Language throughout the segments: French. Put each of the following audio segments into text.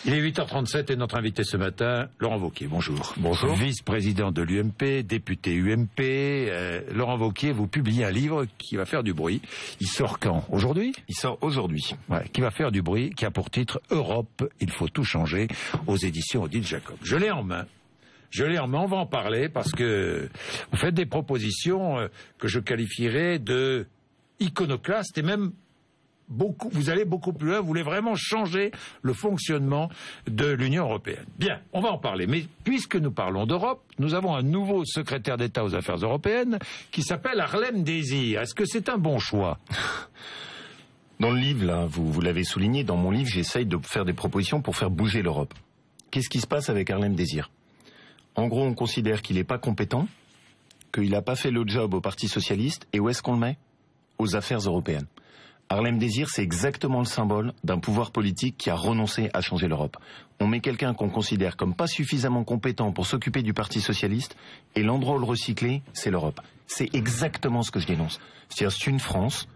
Il est 8h37 et notre invité ce matin, Laurent Wauquiez. Bonjour. Bonjour. Vice-président de l'UMP, député UMP. Laurent Wauquiez, vous publiez un livre qui va faire du bruit. Il sort quand? Aujourd'hui? Il sort aujourd'hui. Ouais, qui va faire du bruit, qui a pour titre Europe, il faut tout changer, aux éditions Odile Jacob. Je l'ai en main. On va en parler parce que vous faites des propositions que je qualifierais de iconoclastes et même vous allez beaucoup plus loin, vous voulez vraiment changer le fonctionnement de l'Union européenne. Bien, on va en parler. Mais puisque nous parlons d'Europe, nous avons un nouveau secrétaire d'État aux affaires européennes qui s'appelle Harlem Désir. Est-ce que c'est un bon choix? Dans le livre, là, vous l'avez souligné, dans mon livre, j'essaye de faire des propositions pour faire bouger l'Europe. Qu'est-ce qui se passe avec Harlem Désir? En gros, on considère qu'il n'est pas compétent, qu'il n'a pas fait le job au Parti socialiste, et où est-ce qu'on le met? Aux affaires européennes. Harlem Désir, c'est exactement le symbole d'un pouvoir politique qui a renoncé à changer l'Europe. On met quelqu'un qu'on considère comme pas suffisamment compétent pour s'occuper du Parti socialiste, et l'endroit où le recycler, c'est l'Europe. C'est exactement ce que je dénonce. C'est-à-dire, c'est une France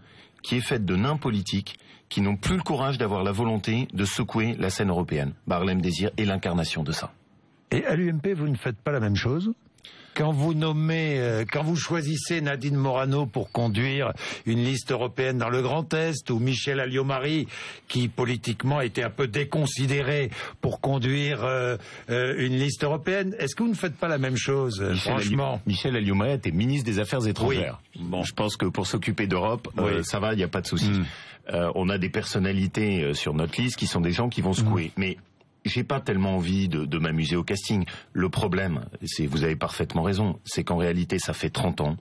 qui est faite de nains politiques qui n'ont plus le courage d'avoir la volonté de secouer la scène européenne. Harlem Désir est l'incarnation de ça. Et à l'UMP, vous ne faites pas la même chose? Quand vous choisissez Nadine Morano pour conduire une liste européenne dans le Grand Est, ou Michel Alliot-Marie, qui politiquement était un peu déconsidéré pour conduire une liste européenne, est-ce que vous ne faites pas la même chose, franchement? Michel Alliot-Marie était ministre des Affaires étrangères. Oui. Bon. Je pense que pour s'occuper d'Europe, ça va, il n'y a pas de souci. On a des personnalités sur notre liste qui sont des gens qui vont secouer. Mais j'ai pas tellement envie de m'amuser au casting. Le problème, vous avez parfaitement raison, c'est qu'en réalité, ça fait 30 ans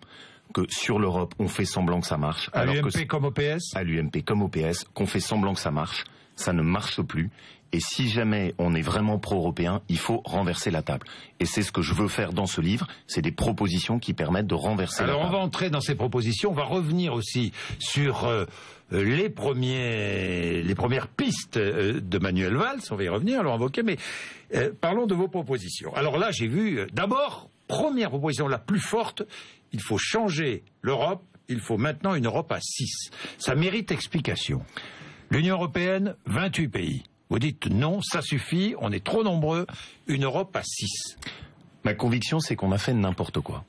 que sur l'Europe, on fait semblant que ça marche. À l'UMP comme au PS? À l'UMP comme au PS, qu'on fait semblant que ça marche. Ça ne marche plus. Et si jamais on est vraiment pro-européen, il faut renverser la table. Et c'est ce que je veux faire dans ce livre. C'est des propositions qui permettent de renverser la table. Alors on va entrer dans ces propositions. On va revenir aussi sur les premières pistes de Manuel Valls. On va y revenir, Laurent Wauquiez. Mais parlons de vos propositions. Alors là, j'ai vu, d'abord, première proposition la plus forte, il faut changer l'Europe. Il faut maintenant une Europe à 6. Ça mérite explication. L'Union européenne, 28 pays. Vous dites non, ça suffit, on est trop nombreux, une Europe à 6. Ma conviction, c'est qu'on a fait n'importe quoi.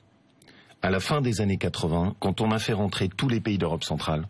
À la fin des années 80, quand on a fait rentrer tous les pays d'Europe centrale,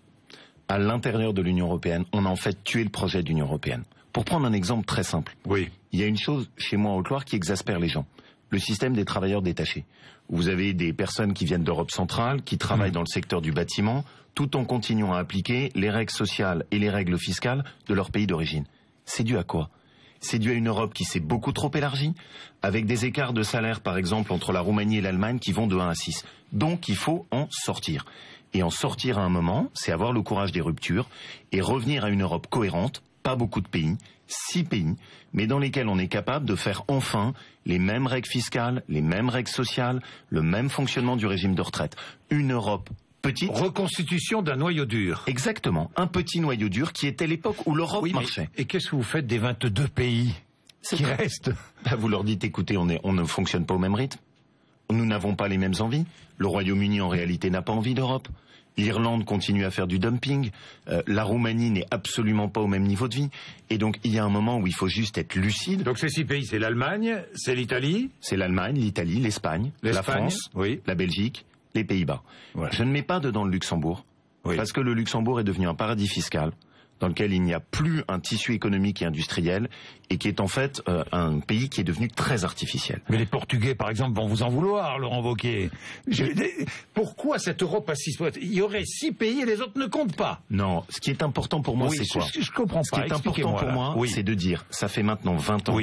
à l'intérieur de l'Union européenne, on a en fait tué le projet d'Union européenne. Pour prendre un exemple très simple, oui. Il y a une chose chez moi en Haute-Loire qui exaspère les gens. Le système des travailleurs détachés. Vous avez des personnes qui viennent d'Europe centrale, qui travaillent dans le secteur du bâtiment, tout en continuant à appliquer les règles sociales et les règles fiscales de leur pays d'origine. C'est dû à quoi? C'est dû à une Europe qui s'est beaucoup trop élargie, avec des écarts de salaire, par exemple, entre la Roumanie et l'Allemagne qui vont de 1 à 6. Donc, il faut en sortir. Et en sortir à un moment, c'est avoir le courage des ruptures et revenir à une Europe cohérente, pas beaucoup de pays, 6 pays, mais dans lesquels on est capable de faire enfin les mêmes règles fiscales, les mêmes règles sociales, le même fonctionnement du régime de retraite. Une Europe petite. Reconstitution d'un noyau dur. Exactement. Un petit noyau dur qui était l'époque où l'Europe marchait. Et qu'est-ce que vous faites des 22 pays qui restent? Vous leur dites, écoutez, on ne fonctionne pas au même rythme. Nous n'avons pas les mêmes envies. Le Royaume-Uni, en réalité, n'a pas envie d'Europe. L'Irlande continue à faire du dumping. La Roumanie n'est absolument pas au même niveau de vie. Et donc, il y a un moment où il faut juste être lucide. Donc, ces 6 pays, c'est l'Allemagne, c'est l'Italie? C'est l'Allemagne, l'Italie, l'Espagne, la France, la Belgique, les Pays-Bas. Voilà. Je ne mets pas dedans le Luxembourg, parce que le Luxembourg est devenu un paradis fiscal dans lequel il n'y a plus un tissu économique et industriel et qui est en fait un pays qui est devenu très artificiel. Mais les Portugais, par exemple, vont vous en vouloir, Laurent Wauquiez. Pourquoi cette Europe à 6? Il y aurait 6 pays et les autres ne comptent pas. Non, ce qui est important pour moi, c'est quoi? Je comprends pas. Ce qui est important pour moi, c'est de dire, ça fait maintenant 20 ans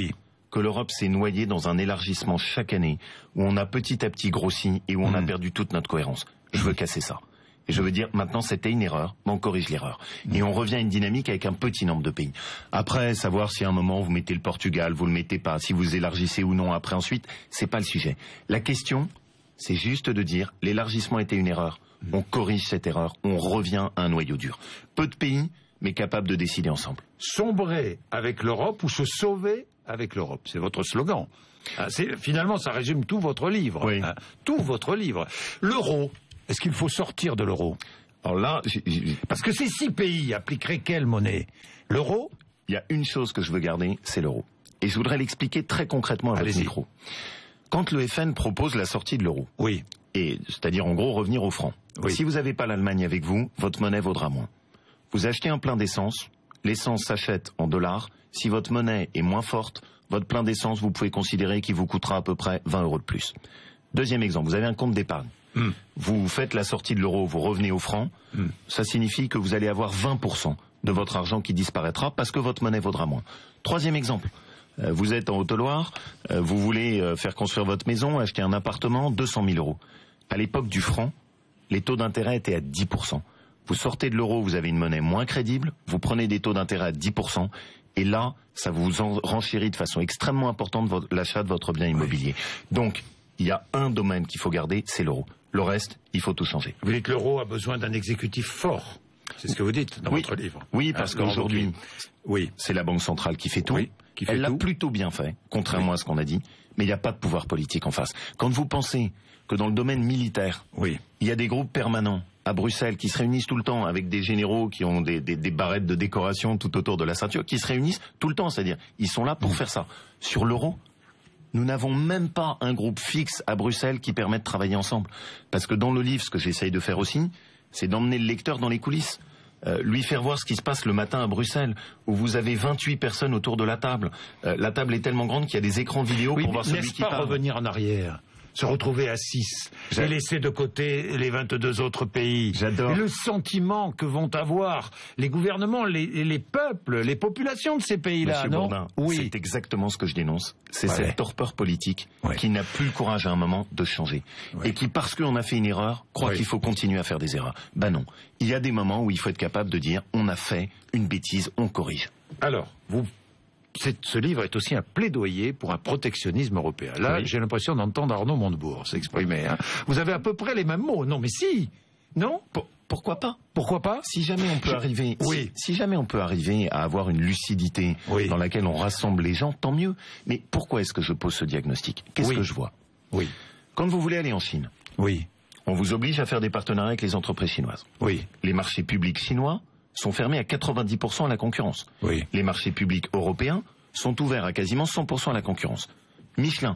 que l'Europe s'est noyée dans un élargissement chaque année, où on a petit à petit grossi et où on a perdu toute notre cohérence. Je veux casser ça. Et je veux dire, maintenant, c'était une erreur, mais on corrige l'erreur. Et on revient à une dynamique avec un petit nombre de pays. Après, savoir si à un moment vous mettez le Portugal, vous le mettez pas, si vous élargissez ou non après ensuite, c'est pas le sujet. La question, c'est juste de dire, l'élargissement était une erreur. On corrige cette erreur, on revient à un noyau dur. Peu de pays, mais capables de décider ensemble. Sombrer avec l'Europe ou se sauver avec l'Europe, c'est votre slogan. Finalement, ça résume tout votre livre. Oui. Tout votre livre. L'euro. Est-ce qu'il faut sortir de l'euro? Alors là, parce que ces 6 pays appliqueraient quelle monnaie? L'euro? Il y a une chose que je veux garder, c'est l'euro. Et je voudrais l'expliquer très concrètement à votre micro. Quand le FN propose la sortie de l'euro, oui, et c'est-à-dire en gros revenir au franc, oui. Si vous n'avez pas l'Allemagne avec vous, votre monnaie vaudra moins. Vous achetez un plein d'essence, l'essence s'achète en dollars. Si votre monnaie est moins forte, votre plein d'essence, vous pouvez considérer qu'il vous coûtera à peu près 20 € de plus. Deuxième exemple, vous avez un compte d'épargne. Vous faites la sortie de l'euro, vous revenez au franc. Ça signifie que vous allez avoir 20% de votre argent qui disparaîtra parce que votre monnaie vaudra moins. Troisième exemple. Vous êtes en Haute-Loire, vous voulez faire construire votre maison, acheter un appartement, 200 000 €. À l'époque du franc, les taux d'intérêt étaient à 10%. Vous sortez de l'euro, vous avez une monnaie moins crédible, vous prenez des taux d'intérêt à 10%, et là, ça vous renchérit de façon extrêmement importante l'achat de votre bien immobilier. Donc, il y a un domaine qu'il faut garder, c'est l'euro. Le reste, il faut tout changer. Vous dites que l'euro a besoin d'un exécutif fort. C'est ce que vous dites dans votre livre. Oui, parce qu'aujourd'hui, c'est la Banque centrale qui fait tout. Oui, elle l'a plutôt bien fait, contrairement à ce qu'on a dit, mais il n'y a pas de pouvoir politique en face. Quand vous pensez que dans le domaine militaire, il y a des groupes permanents à Bruxelles qui se réunissent tout le temps avec des généraux qui ont des barrettes de décoration tout autour de la ceinture, qui se réunissent tout le temps, c'est-à-dire ils sont là pour faire ça. Sur l'euro, nous n'avons même pas un groupe fixe à Bruxelles qui permet de travailler ensemble. Parce que dans le livre, ce que j'essaye de faire aussi, c'est d'emmener le lecteur dans les coulisses. Lui faire voir ce qui se passe le matin à Bruxelles, où vous avez 28 personnes autour de la table. La table est tellement grande qu'il y a des écrans vidéo pour voir celui qui parle. N'est-ce pas revenir en arrière, se retrouver à 6 et laisser de côté les 22 autres pays. J'adore. Et le sentiment que vont avoir les gouvernements, les peuples, les populations de ces pays-là, non ? Bourdin, c'est exactement ce que je dénonce. C'est cette torpeur politique qui n'a plus le courage à un moment de changer. Et qui, parce qu'on a fait une erreur, croit qu'il faut continuer à faire des erreurs. Ben non. Il y a des moments où il faut être capable de dire on a fait une bêtise, on corrige. Alors, ce livre est aussi un plaidoyer pour un protectionnisme européen. Là, j'ai l'impression d'entendre Arnaud Montebourg s'exprimer. Hein. Vous avez à peu près les mêmes mots. Non, mais si. Non ? Pourquoi pas ? Pourquoi pas ? Si jamais on peut arriver, si jamais on peut arriver à avoir une lucidité dans laquelle on rassemble les gens, tant mieux. Mais pourquoi est-ce que je pose ce diagnostic ? Qu'est-ce que je vois ? Quand vous voulez aller en Chine, on vous oblige à faire des partenariats avec les entreprises chinoises. Les marchés publics chinois sont fermés à 90% à la concurrence. Les marchés publics européens sont ouverts à quasiment 100% à la concurrence. Michelin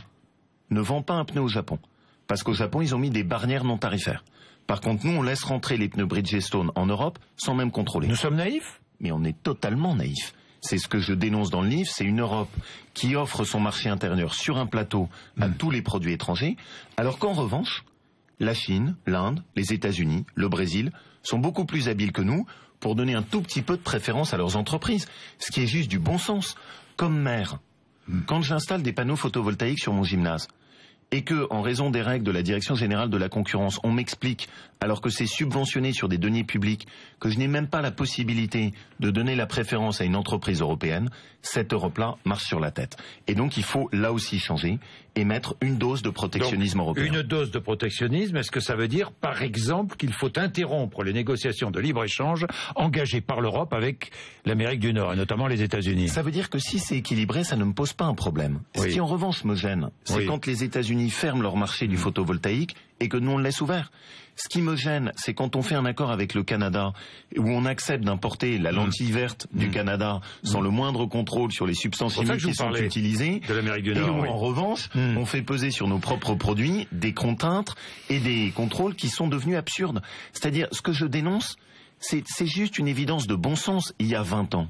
ne vend pas un pneu au Japon, parce qu'au Japon, ils ont mis des barrières non tarifaires. Par contre, nous, on laisse rentrer les pneus Bridgestone en Europe sans même contrôler. Nous sommes naïfs ? Mais on est totalement naïfs. C'est ce que je dénonce dans le livre, c'est une Europe qui offre son marché intérieur sur un plateau à tous les produits étrangers, alors qu'en revanche, la Chine, l'Inde, les États-Unis, le Brésil sont beaucoup plus habiles que nous pour donner un tout petit peu de préférence à leurs entreprises, ce qui est juste du bon sens. Comme maire, quand j'installe des panneaux photovoltaïques sur mon gymnase, et que, en raison des règles de la Direction Générale de la Concurrence, on m'explique, alors que c'est subventionné sur des deniers publics, que je n'ai même pas la possibilité de donner la préférence à une entreprise européenne, cette Europe-là marche sur la tête. Et donc il faut là aussi changer et mettre une dose de protectionnisme européen. Une dose de protectionnisme, est-ce que ça veut dire, par exemple, qu'il faut interrompre les négociations de libre-échange engagées par l'Europe avec l'Amérique du Nord, et notamment les États-Unis ? Ça veut dire que si c'est équilibré, ça ne me pose pas un problème. Ce qui en revanche me gêne, c'est quand les États-Unis ferment leur marché du photovoltaïque et que nous on le laisse ouvert. Ce qui me gêne, c'est quand on fait un accord avec le Canada où on accepte d'importer la lentille verte du Canada sans le moindre contrôle sur les substances chimiques qui sont utilisées, de l'Amérique du Nord, et où en revanche on fait peser sur nos propres produits des contraintes et des contrôles qui sont devenus absurdes. C'est-à-dire, ce que je dénonce, c'est juste une évidence de bon sens. Il y a 20 ans,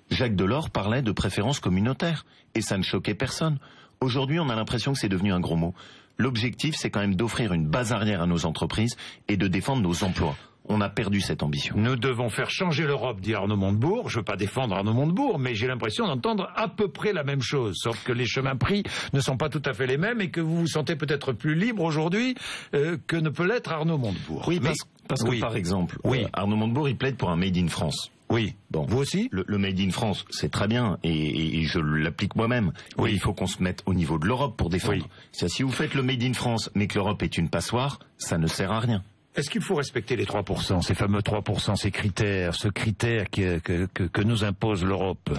Jacques Delors parlait de préférence communautaire et ça ne choquait personne. Aujourd'hui, on a l'impression que c'est devenu un gros mot. L'objectif, c'est quand même d'offrir une base arrière à nos entreprises et de défendre nos emplois. On a perdu cette ambition. Nous devons faire changer l'Europe, dit Arnaud Montebourg. Je ne veux pas défendre Arnaud Montebourg, mais j'ai l'impression d'entendre à peu près la même chose, sauf que les chemins pris ne sont pas tout à fait les mêmes et que vous vous sentez peut-être plus libre aujourd'hui que ne peut l'être Arnaud Montebourg. Oui, parce que par exemple, Arnaud Montebourg, il plaide pour un Made in France. Oui. Bon. Vous aussi ? Le Made in France, c'est très bien, et je l'applique moi-même. Oui. Il faut qu'on se mette au niveau de l'Europe pour défendre. C'est-à-dire, si vous faites le Made in France, mais que l'Europe est une passoire, ça ne sert à rien. Est-ce qu'il faut respecter les 3%, ces fameux 3%, ces critères, ce critère que nous impose l'Europe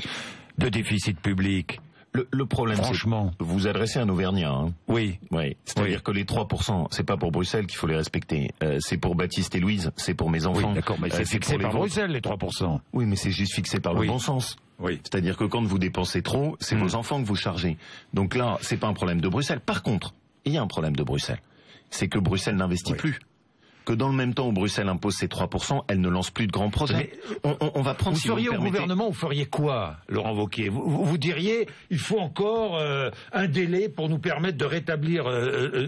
de déficit public, Le problème, franchement, vous adressez un Auvergnat. Hein. Oui. C'est-à-dire que les 3%, c'est pas pour Bruxelles qu'il faut les respecter. C'est pour Baptiste et Louise, c'est pour mes enfants. Oui, d'accord, mais c'est fixé par Bruxelles, les 3%. Oui, mais c'est juste fixé par le bon sens. Oui. C'est-à-dire que quand vous dépensez trop, c'est vos enfants que vous chargez. Donc là, c'est pas un problème de Bruxelles. Par contre, il y a un problème de Bruxelles. C'est que Bruxelles n'investit plus. Que dans le même temps où Bruxelles impose ses 3%, elle ne lance plus de grands projets. On va prendre. Vous seriez au gouvernement, vous feriez quoi, Laurent Wauquiez? Vous diriez, il faut encore un délai pour nous permettre de rétablir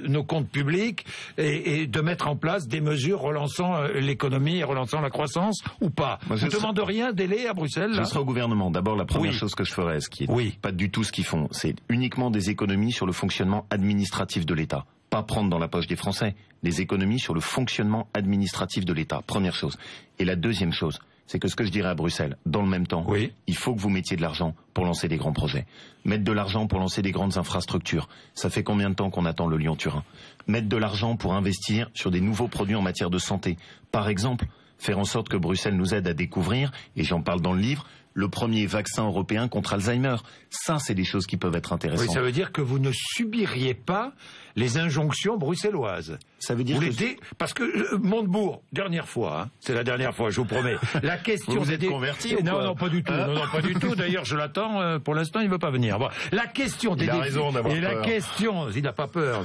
nos comptes publics et de mettre en place des mesures relançant l'économie et relançant la croissance, ou pas? Vous ne demanderiez un délai à Bruxelles, là? Je serai au gouvernement. D'abord, la première chose que je ferais, ce qui est pas du tout ce qu'ils font, c'est uniquement des économies sur le fonctionnement administratif de l'État. Pas prendre dans la poche des Français, des économies sur le fonctionnement administratif de l'État, première chose. Et la deuxième chose, c'est que ce que je dirais à Bruxelles, dans le même temps, il faut que vous mettiez de l'argent pour lancer des grands projets. Mettre de l'argent pour lancer des grandes infrastructures, ça fait combien de temps qu'on attend le Lyon-Turin? Mettre de l'argent pour investir sur des nouveaux produits en matière de santé. Par exemple, faire en sorte que Bruxelles nous aide à découvrir, et j'en parle dans le livre, le premier vaccin européen contre Alzheimer. Ça, c'est des choses qui peuvent être intéressantes. Oui, ça veut dire que vous ne subiriez pas les injonctions bruxelloises. Ça veut dire parce que Montebourg, dernière fois, hein, c'est la dernière fois, je vous promets. La question vous êtes converti ou quoi? Non, pas du tout. Non, pas du tout. D'ailleurs, je l'attends. Pour l'instant, il ne veut pas venir. Bon, la question des déficits. Il n'a pas peur.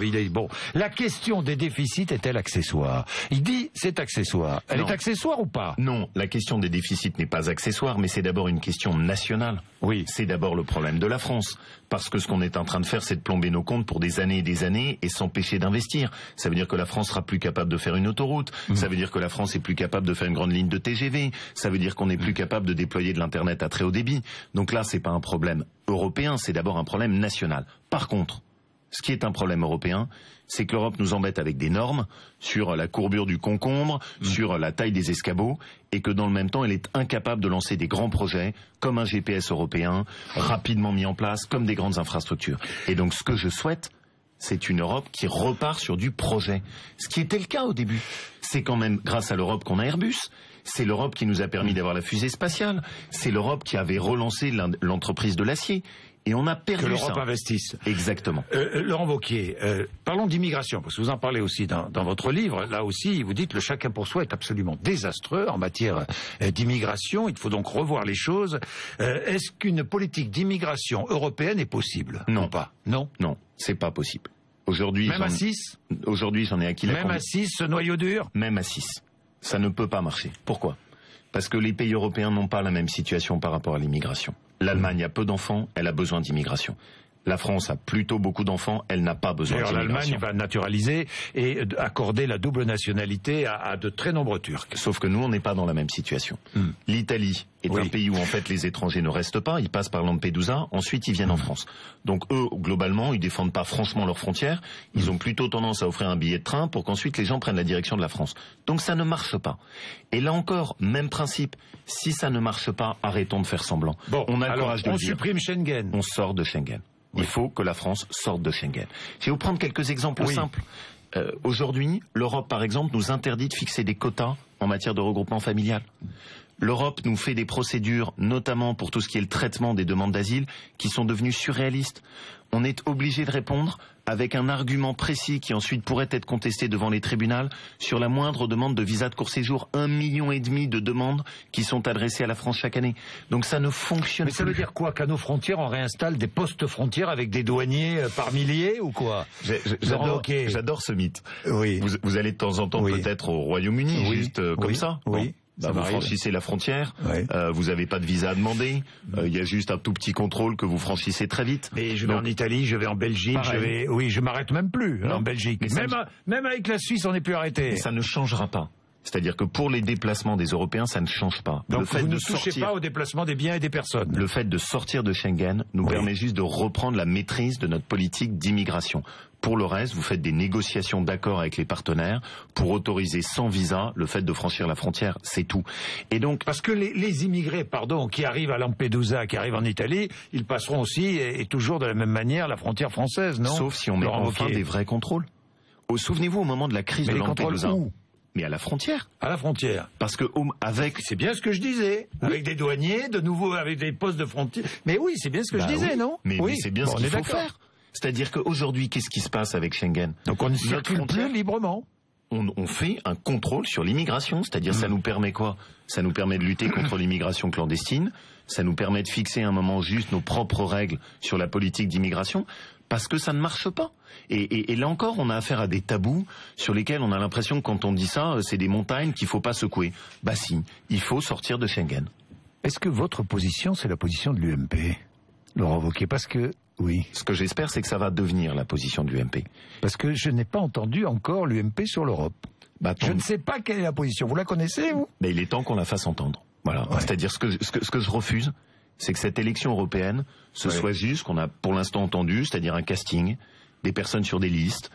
La question des déficits est-elle accessoire? Il dit c'est accessoire. Elle est accessoire ou pas? Non, la question des déficits n'est pas accessoire, mais c'est d'abord une question nationale. Oui. C'est d'abord le problème de la France. Parce que ce qu'on est en train de faire, c'est de plomber nos comptes pour des années et des années et s'empêcher d'investir. Ça veut dire que la France sera plus capable de faire une autoroute. Ça veut dire que la France est plus capable de faire une grande ligne de TGV. Ça veut dire qu'on est plus capable de déployer de l'Internet à très haut débit. Donc là, c'est pas un problème européen, c'est d'abord un problème national. Par contre, ce qui est un problème européen, c'est que l'Europe nous embête avec des normes sur la courbure du concombre, sur la taille des escabeaux, et que dans le même temps, elle est incapable de lancer des grands projets, comme un GPS européen, rapidement mis en place, comme des grandes infrastructures. Et donc ce que je souhaite, c'est une Europe qui repart sur du projet. Ce qui était le cas au début. C'est quand même grâce à l'Europe qu'on a Airbus. C'est l'Europe qui nous a permis d'avoir la fusée spatiale. C'est l'Europe qui avait relancé l'entreprise de l'acier. Et on a perdu que l'Europe investisse. Exactement. Laurent Wauquiez, parlons d'immigration, parce que vous en parlez aussi dans votre livre. Là aussi, vous dites le chacun pour soi est absolument désastreux en matière d'immigration. Il faut donc revoir les choses. Est-ce qu'une politique d'immigration européenne est possible? Non. Pas. Non, c'est pas possible. Aujourd'hui, même à 6? Aujourd'hui, j'en ai acquis la conviction. Même à 6, ce noyau dur? Même à 6. Ça ne peut pas marcher. Pourquoi? Parce que les pays européens n'ont pas la même situation par rapport à l'immigration. L'Allemagne a peu d'enfants, elle a besoin d'immigration. La France a plutôt beaucoup d'enfants, elle n'a pas besoin d'immigration. L'Allemagne va naturaliser et accorder la double nationalité à de très nombreux Turcs. Sauf que nous, on n'est pas dans la même situation. L'Italie est un pays où en fait les étrangers ne restent pas, ils passent par Lampedusa, ensuite ils viennent en France. Donc eux, globalement, ils défendent pas franchement leurs frontières, ils ont plutôt tendance à offrir un billet de train pour qu'ensuite les gens prennent la direction de la France. Donc ça ne marche pas. Et là encore, même principe, si ça ne marche pas, arrêtons de faire semblant. Bon, on a le courage de le dire. On supprime Schengen. On sort de Schengen. Il faut que la France sorte de Schengen. Je vais vous prendre quelques exemples simples. Aujourd'hui, l'Europe, par exemple, nous interdit de fixer des quotas en matière de regroupement familial. L'Europe nous fait des procédures, notamment pour tout ce qui est le traitement des demandes d'asile, qui sont devenues surréalistes. On est obligé de répondre avec un argument précis qui ensuite pourrait être contesté devant les tribunaux sur la moindre demande de visa de court séjour. 1,5 million de demandes qui sont adressées à la France chaque année. Donc ça ne fonctionne plus. Mais ça veut dire quoi? Qu'à nos frontières, on réinstalle des postes frontières avec des douaniers par milliers ou quoi? J'adore ce mythe. Oui. Vous allez de temps en temps peut-être au Royaume-Uni, juste comme ça. Oui. Vous franchissez la frontière, vous n'avez pas de visa à demander, il y a juste un tout petit contrôle que vous franchissez très vite. Mais je vais en Italie, je vais en Belgique, je m'arrête même plus en Belgique. Même avec la Suisse, on n'est plus arrêté. Mais ça ne changera pas. C'est-à-dire que pour les déplacements des Européens, ça ne change pas. Donc vous ne touchez pas au déplacement des biens et des personnes. Le fait de sortir de Schengen nous permet juste de reprendre la maîtrise de notre politique d'immigration. Pour le reste, vous faites des négociations d'accord avec les partenaires pour autoriser sans visa le fait de franchir la frontière, c'est tout. Et donc, parce que les immigrés, qui arrivent à Lampedusa, qui arrivent en Italie, ils passeront aussi et toujours de la même manière la frontière française, non? Sauf si on met enfin des vrais contrôles. Souvenez-vous au moment de la crise de Lampedusa. Mais à la frontière. À la frontière. Parce que C'est bien ce que je disais. Oui. Avec des douaniers, de nouveau avec des postes de frontière. Mais oui, c'est bien ce que je disais, non? Mais c'est bien ce qu'il faut faire. C'est-à-dire qu'aujourd'hui, qu'est-ce qui se passe avec Schengen? Donc on ne circule plus librement. On fait un contrôle sur l'immigration, c'est-à-dire ça nous permet quoi? Ça nous permet de lutter contre l'immigration clandestine, ça nous permet de fixer à un moment juste nos propres règles sur la politique d'immigration, parce que ça ne marche pas. Et là encore, on a affaire à des tabous sur lesquels on a l'impression que quand on dit ça, c'est des montagnes qu'il faut pas secouer. Bah si, il faut sortir de Schengen. Est-ce que votre position, c'est la position de l'UMP, Laurent Wauquiez? Parce que... Oui. Ce que j'espère, c'est que ça va devenir la position de l'UMP. Parce que je n'ai pas entendu encore l'UMP sur l'Europe. Je ne sais pas quelle est la position. Vous la connaissez, vous? Mais il est temps qu'on la fasse entendre. Voilà. Ouais. C'est-à-dire ce que je refuse, c'est que cette élection européenne, soit juste qu'on a pour l'instant entendu, c'est-à-dire un casting, des personnes sur des listes,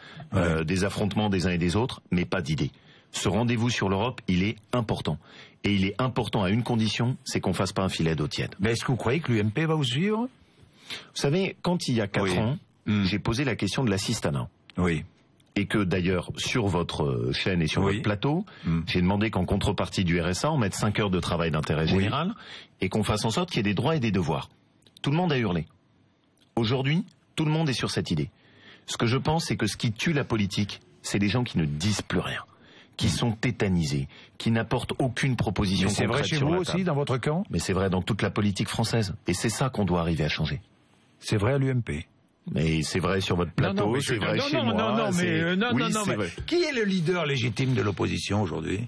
des affrontements des uns et des autres, mais pas d'idées. Ce rendez-vous sur l'Europe, il est important. Et il est important à une condition, c'est qu'on fasse pas un filet d'eau tiède. Mais est-ce que vous croyez que l'UMP va vous suivre? Vous savez, quand il y a 4 ans, j'ai posé la question de l'assistanat. Oui. Et que d'ailleurs, sur votre chaîne et sur votre plateau, j'ai demandé qu'en contrepartie du RSA, on mette 5 heures de travail d'intérêt général et qu'on fasse en sorte qu'il y ait des droits et des devoirs. Tout le monde a hurlé. Aujourd'hui, tout le monde est sur cette idée. Ce que je pense, c'est que ce qui tue la politique, c'est les gens qui ne disent plus rien, qui sont tétanisés, qui n'apportent aucune proposition concrète sur la table. C'est vrai chez vous aussi, dans votre camp? Mais c'est vrai dans toute la politique française. Et c'est ça qu'on doit arriver à changer. C'est vrai à l'UMP. Mais c'est vrai sur votre plateau, c'est vrai chez moi. Non, mais qui est le leader légitime de l'opposition aujourd'hui?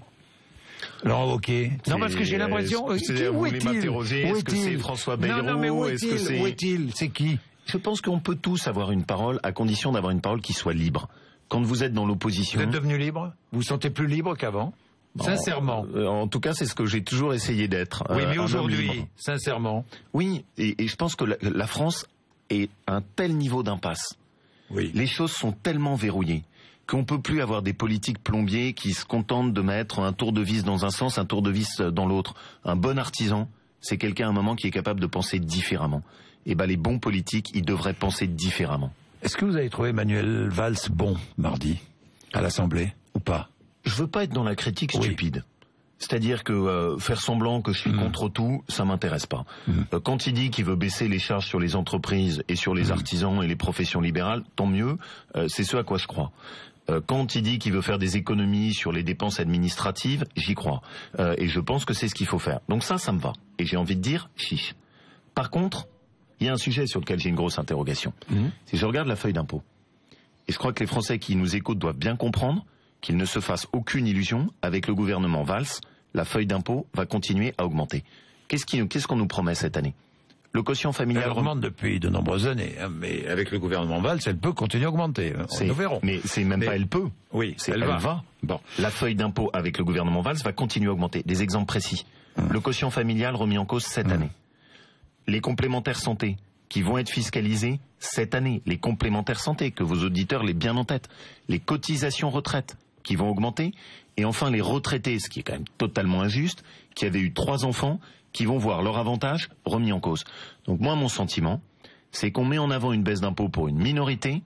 Laurent Wauquiez. Non, parce que j'ai l'impression... Où est-il? Est-ce que c'est François Bayrou? Non, mais où est-il? C'est qui? Je pense qu'on peut tous avoir une parole, à condition d'avoir une parole qui soit libre. Quand vous êtes dans l'opposition... Vous êtes devenu libre? Vous vous sentez plus libre qu'avant? Sincèrement. En tout cas, c'est ce que j'ai toujours essayé d'être. Oui, mais aujourd'hui, sincèrement. Oui, et je pense que la France est à un tel niveau d'impasse. Oui. Les choses sont tellement verrouillées qu'on peut plus avoir des politiques plombiers qui se contentent de mettre un tour de vis dans un sens, un tour de vis dans l'autre. Un bon artisan, c'est quelqu'un à un moment qui est capable de penser différemment. Et ben les bons politiques, ils devraient penser différemment. Est-ce que vous avez trouvé Manuel Valls bon mardi à l'Assemblée ou pas? Je veux pas être dans la critique stupide. C'est-à-dire que faire semblant que je suis contre tout, ça m'intéresse pas. Quand il dit qu'il veut baisser les charges sur les entreprises et sur les artisans et les professions libérales, tant mieux, c'est ce à quoi je crois. Quand il dit qu'il veut faire des économies sur les dépenses administratives, j'y crois. Et je pense que c'est ce qu'il faut faire. Donc ça me va. Et j'ai envie de dire, chiche. Par contre, il y a un sujet sur lequel j'ai une grosse interrogation. Si je regarde la feuille d'impôt, et je crois que les Français qui nous écoutent doivent bien comprendre qu'il ne se fasse aucune illusion, avec le gouvernement Valls, la feuille d'impôt va continuer à augmenter. Qu'est-ce qu'on nous promet cette année? Le quotient familial... Elle augmente depuis de nombreuses années, hein, mais avec le gouvernement Valls, elle peut continuer à augmenter. Nous verrons. Mais c'est même pas elle peut. Oui, elle va. Bon. La feuille d'impôt avec le gouvernement Valls va continuer à augmenter. Des exemples précis. Le quotient familial remis en cause cette année. Les complémentaires santé qui vont être fiscalisés cette année. Les complémentaires santé, que vos auditeurs l'aient bien en tête. Les cotisations retraite qui vont augmenter, et enfin les retraités, ce qui est quand même totalement injuste, qui avaient eu 3 enfants, qui vont voir leur avantage remis en cause. Donc moi, mon sentiment, c'est qu'on met en avant une baisse d'impôt pour une minorité,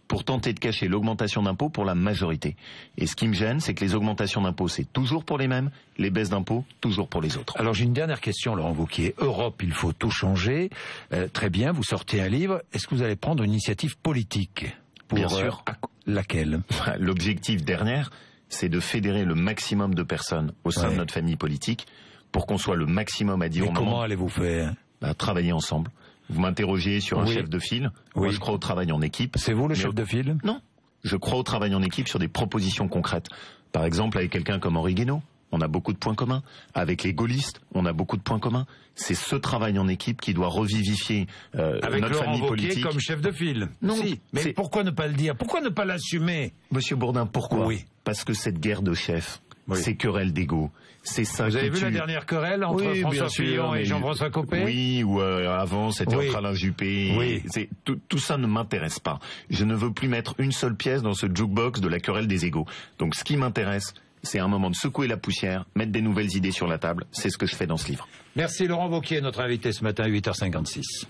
pour tenter de cacher l'augmentation d'impôt pour la majorité. Et ce qui me gêne, c'est que les augmentations d'impôt, c'est toujours pour les mêmes, les baisses d'impôt, toujours pour les autres. Alors j'ai une dernière question, Laurent Wauquiez. Europe, il faut tout changer. Très bien, vous sortez un livre. Est-ce que vous allez prendre une initiative politique? Bien sûr. Laquelle? L'objectif dernier, c'est de fédérer le maximum de personnes au sein de notre famille politique pour qu'on soit le maximum à dire au moment. Comment allez-vous faire? Travailler ensemble. Vous m'interrogez sur un chef de file. Moi, je crois au travail en équipe. C'est vous le chef de file? Non. Je crois au travail en équipe sur des propositions concrètes. Par exemple, avec quelqu'un comme Henri Guénaud, on a beaucoup de points communs. Avec les gaullistes, on a beaucoup de points communs. C'est ce travail en équipe qui doit revivifier notre famille politique. Comme chef de file. Non, si. Mais pourquoi ne pas le dire? Pourquoi ne pas l'assumer? Monsieur Bourdin, pourquoi? Oui. Parce que cette guerre de chefs, ces querelles d'ego, c'est ça. Vous avez vu la dernière querelle entre François Fillon et Jean-François Copé? Oui, ou avant c'était entre Alain Juppé. Oui. Tout ça ne m'intéresse pas. Je ne veux plus mettre une seule pièce dans ce jukebox de la querelle des égos. Donc ce qui m'intéresse, c'est un moment de secouer la poussière, mettre des nouvelles idées sur la table. C'est ce que je fais dans ce livre. Merci Laurent Wauquiez, notre invité ce matin à 8h56.